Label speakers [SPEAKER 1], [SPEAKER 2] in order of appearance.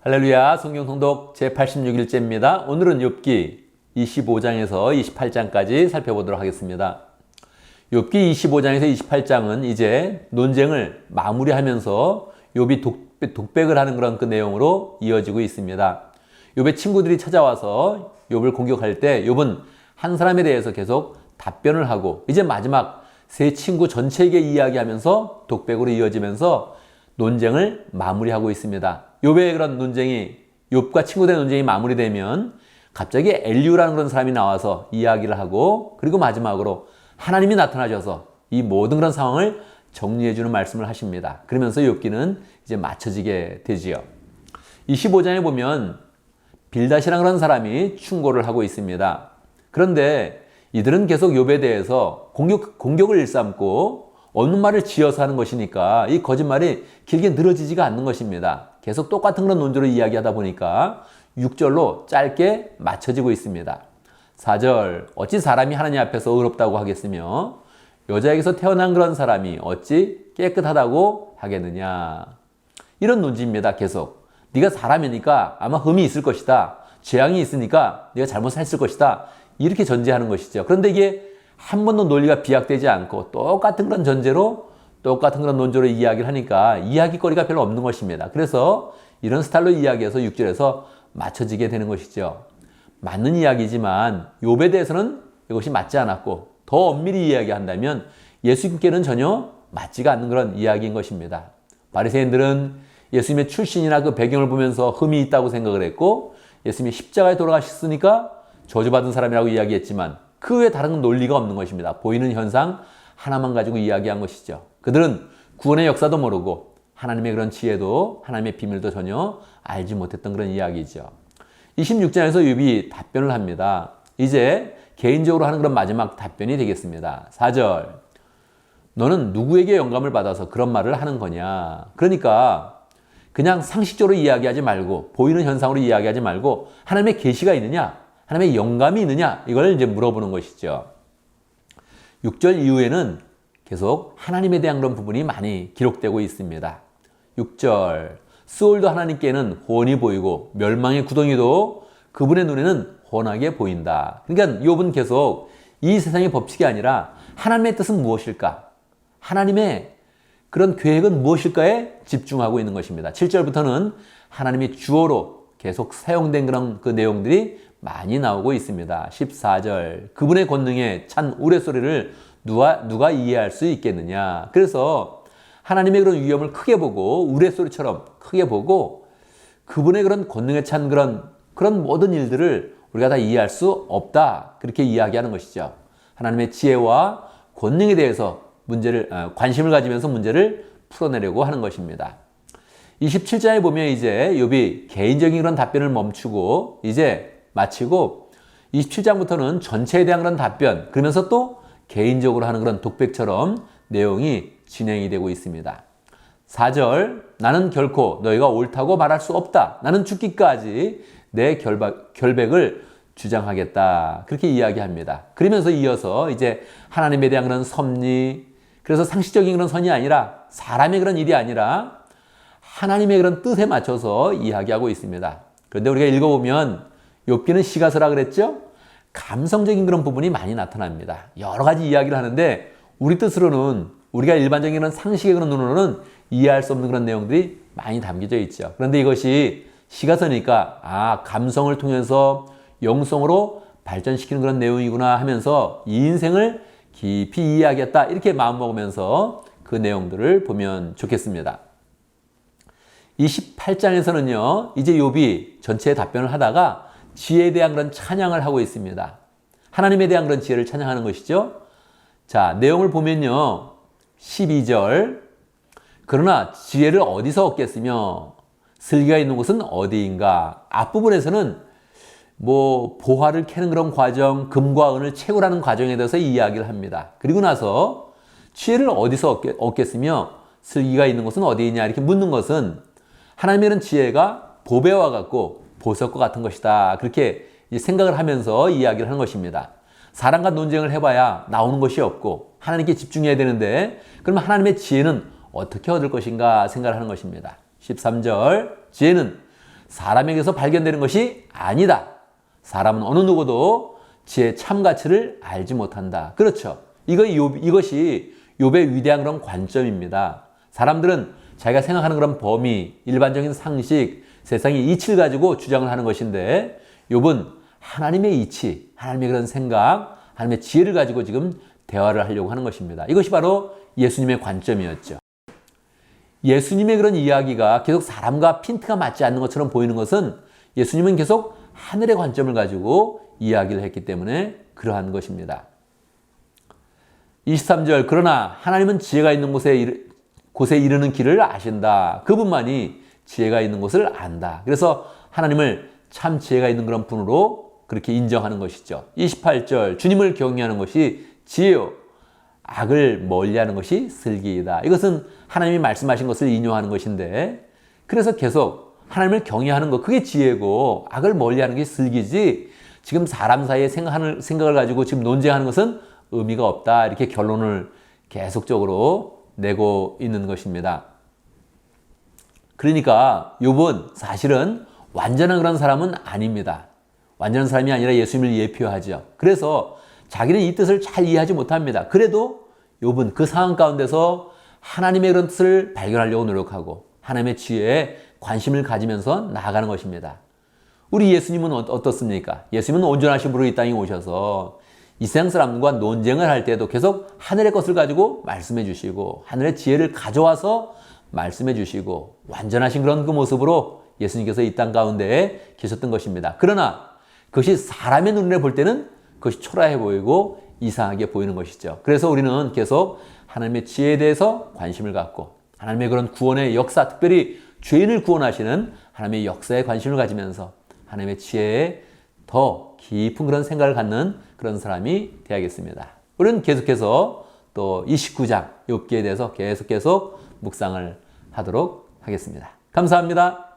[SPEAKER 1] 할렐루야, 성경 통독 제86일째입니다. 오늘은 욥기 25장에서 28장까지 살펴보도록 하겠습니다. 욥기 25장에서 28장은 이제 논쟁을 마무리하면서 욥이 독백을 하는 그런 그 내용으로 이어지고 있습니다. 욥의 친구들이 찾아와서 욥을 공격할 때 욥은 한 사람에 대해서 계속 답변을 하고 이제 마지막 세 친구 전체에게 이야기하면서 독백으로 이어지면서 논쟁을 마무리하고 있습니다. 욥의 그런 논쟁이, 욥과 친구들의 논쟁이 마무리되면 갑자기 엘리후라는 그런 사람이 나와서 이야기를 하고, 그리고 마지막으로 하나님이 나타나셔서 이 모든 그런 상황을 정리해주는 말씀을 하십니다. 그러면서 욥기는 이제 맞춰지게 되지요. 25장에 보면 빌닷이라는 그런 사람이 충고를 하고 있습니다. 그런데 이들은 계속 욥에 대해서 공격을 일삼고 없는 말을 지어서 하는 것이니까 이 거짓말이 길게 늘어지지가 않는 것입니다. 계속 똑같은 그런 논조로 이야기하다 보니까 6절로 짧게 맞춰지고 있습니다. 4절, 어찌 사람이 하나님 앞에서 의롭다고 하겠으며 여자에게서 태어난 그런 사람이 어찌 깨끗하다고 하겠느냐. 이런 논지입니다. 계속. 네가 사람이니까 아마 흠이 있을 것이다. 재앙이 있으니까 네가 잘못 살았을 것이다. 이렇게 전제하는 것이죠. 그런데 이게 한 번도 논리가 비약되지 않고 똑같은 그런 전제로 똑같은 그런 논조로 이야기를 하니까 이야기거리가 별로 없는 것입니다. 그래서 이런 스타일로 이야기해서 6절에서 맞춰지게 되는 것이죠. 맞는 이야기지만 욥에 대해서는 이것이 맞지 않았고 더 엄밀히 이야기한다면 예수님께는 전혀 맞지가 않는 그런 이야기인 것입니다. 바리새인들은 예수님의 출신이나 그 배경을 보면서 흠이 있다고 생각을 했고 예수님이 십자가에 돌아가셨으니까 저주받은 사람이라고 이야기했지만 그 외에 다른 논리가 없는 것입니다. 보이는 현상 하나만 가지고 이야기한 것이죠. 그들은 구원의 역사도 모르고 하나님의 그런 지혜도 하나님의 비밀도 전혀 알지 못했던 그런 이야기죠. 26장에서 욥이 답변을 합니다. 이제 개인적으로 하는 그런 마지막 답변이 되겠습니다. 4절, 너는 누구에게 영감을 받아서 그런 말을 하는 거냐. 그러니까 그냥 상식적으로 이야기하지 말고 보이는 현상으로 이야기하지 말고 하나님의 계시가 있느냐, 하나님의 영감이 있느냐, 이걸 이제 물어보는 것이죠. 6절 이후에는 계속 하나님에 대한 그런 부분이 많이 기록되고 있습니다. 6절, 스올도 하나님께는 훤히 보이고 멸망의 구덩이도 그분의 눈에는 훤하게 보인다. 그러니까 욥은 계속 이 세상의 법칙이 아니라 하나님의 뜻은 무엇일까? 하나님의 그런 계획은 무엇일까에 집중하고 있는 것입니다. 7절부터는 하나님이 주어로 계속 사용된 그런 그 내용들이 많이 나오고 있습니다. 14절, 그분의 권능에 찬 우레소리를 누가 이해할 수 있겠느냐. 그래서 하나님의 그런 위엄을 크게 보고 우레소리처럼 크게 보고 그분의 그런 권능에 찬 그런 모든 일들을 우리가 다 이해할 수 없다. 그렇게 이야기하는 것이죠. 하나님의 지혜와 권능에 대해서 관심을 가지면서 문제를 풀어내려고 하는 것입니다. 27장에 보면 이제 욥이 개인적인 그런 답변을 멈추고 이제 마치고 27장부터는 전체에 대한 그런 답변, 그러면서 또 개인적으로 하는 그런 독백처럼 내용이 진행이 되고 있습니다. 4절, 나는 결코 너희가 옳다고 말할 수 없다. 나는 죽기까지 내 결백을 주장하겠다. 그렇게 이야기합니다. 그러면서 이어서 이제 하나님에 대한 그런 섭리, 그래서 상식적인 그런 선이 아니라 사람의 그런 일이 아니라 하나님의 그런 뜻에 맞춰서 이야기하고 있습니다. 그런데 우리가 읽어보면 욥기는 시가서라 그랬죠? 감성적인 그런 부분이 많이 나타납니다. 여러 가지 이야기를 하는데 우리 뜻으로는, 우리가 일반적인 그런 상식의 그런 눈으로는 이해할 수 없는 그런 내용들이 많이 담겨져 있죠. 그런데 이것이 시가서니까 감성을 통해서 영성으로 발전시키는 그런 내용이구나 하면서 이 인생을 깊이 이해하겠다, 이렇게 마음먹으면서 그 내용들을 보면 좋겠습니다. 28장에서는요 이제 욥이 전체의 답변을 하다가 지혜에 대한 그런 찬양을 하고 있습니다. 하나님에 대한 그런 지혜를 찬양하는 것이죠. 자, 내용을 보면요 12절, 그러나 지혜를 어디서 얻겠으며 슬기가 있는 곳은 어디인가. 앞부분에서는 보화를 캐는 그런 과정, 금과 은을 채굴하는 과정에 대해서 이야기를 합니다. 그리고 나서 지혜를 어디서 얻겠으며 슬기가 있는 곳은 어디이냐 이렇게 묻는 것은 하나님의 그런 지혜가 보배와 같고 보석과 같은 것이다. 그렇게 생각을 하면서 이야기를 하는 것입니다. 사람과 논쟁을 해봐야 나오는 것이 없고 하나님께 집중해야 되는데 그러면 하나님의 지혜는 어떻게 얻을 것인가 생각을 하는 것입니다. 13절, 지혜는 사람에게서 발견되는 것이 아니다. 사람은 어느 누구도 지혜의 참 가치를 알지 못한다. 그렇죠. 이것이 욥의 위대한 그런 관점입니다. 사람들은 자기가 생각하는 그런 범위, 일반적인 상식, 세상의 이치를 가지고 주장을 하는 것인데 욥은 하나님의 이치, 하나님의 그런 생각, 하나님의 지혜를 가지고 지금 대화를 하려고 하는 것입니다. 이것이 바로 예수님의 관점이었죠. 예수님의 그런 이야기가 계속 사람과 핀트가 맞지 않는 것처럼 보이는 것은 예수님은 계속 하늘의 관점을 가지고 이야기를 했기 때문에 그러한 것입니다. 23절 그러나 하나님은 지혜가 있는 곳에 이르는 길을 아신다. 그분만이 지혜가 있는 곳을 안다. 그래서 하나님을 참 지혜가 있는 그런 분으로 그렇게 인정하는 것이죠. 28절 주님을 경외하는 것이 지혜요 악을 멀리하는 것이 슬기이다. 이것은 하나님이 말씀하신 것을 인용하는 것인데 그래서 계속 하나님을 경외하는 것 그게 지혜고 악을 멀리하는 게 슬기지 지금 사람 사이에 생각을 가지고 지금 논쟁하는 것은 의미가 없다. 이렇게 결론을 계속적으로 내고 있는 것입니다. 그러니까 욥은 사실은 완전한 그런 사람은 아닙니다. 완전한 사람이 아니라 예수님을 예표하죠. 그래서 자기는 이 뜻을 잘 이해하지 못합니다. 그래도 욥은 그 상황 가운데서 하나님의 그런 뜻을 발견하려고 노력하고 하나님의 지혜에 관심을 가지면서 나아가는 것입니다. 우리 예수님은 어떻습니까? 예수님은 온전하신 분으로 이 땅에 오셔서 이 세상 사람과 논쟁을 할 때도 계속 하늘의 것을 가지고 말씀해 주시고 하늘의 지혜를 가져와서 말씀해 주시고 완전하신 그런 그 모습으로 예수님께서 이 땅 가운데에 계셨던 것입니다. 그러나 그것이 사람의 눈에 볼 때는 그것이 초라해 보이고 이상하게 보이는 것이죠. 그래서 우리는 계속 하나님의 지혜에 대해서 관심을 갖고 하나님의 그런 구원의 역사, 특별히 죄인을 구원하시는 하나님의 역사에 관심을 가지면서 하나님의 지혜에 더 깊은 그런 생각을 갖는 그런 사람이 되어야겠습니다. 우리는 계속해서 또 29장 욥기에 대해서 계속 묵상을 하도록 하겠습니다. 감사합니다.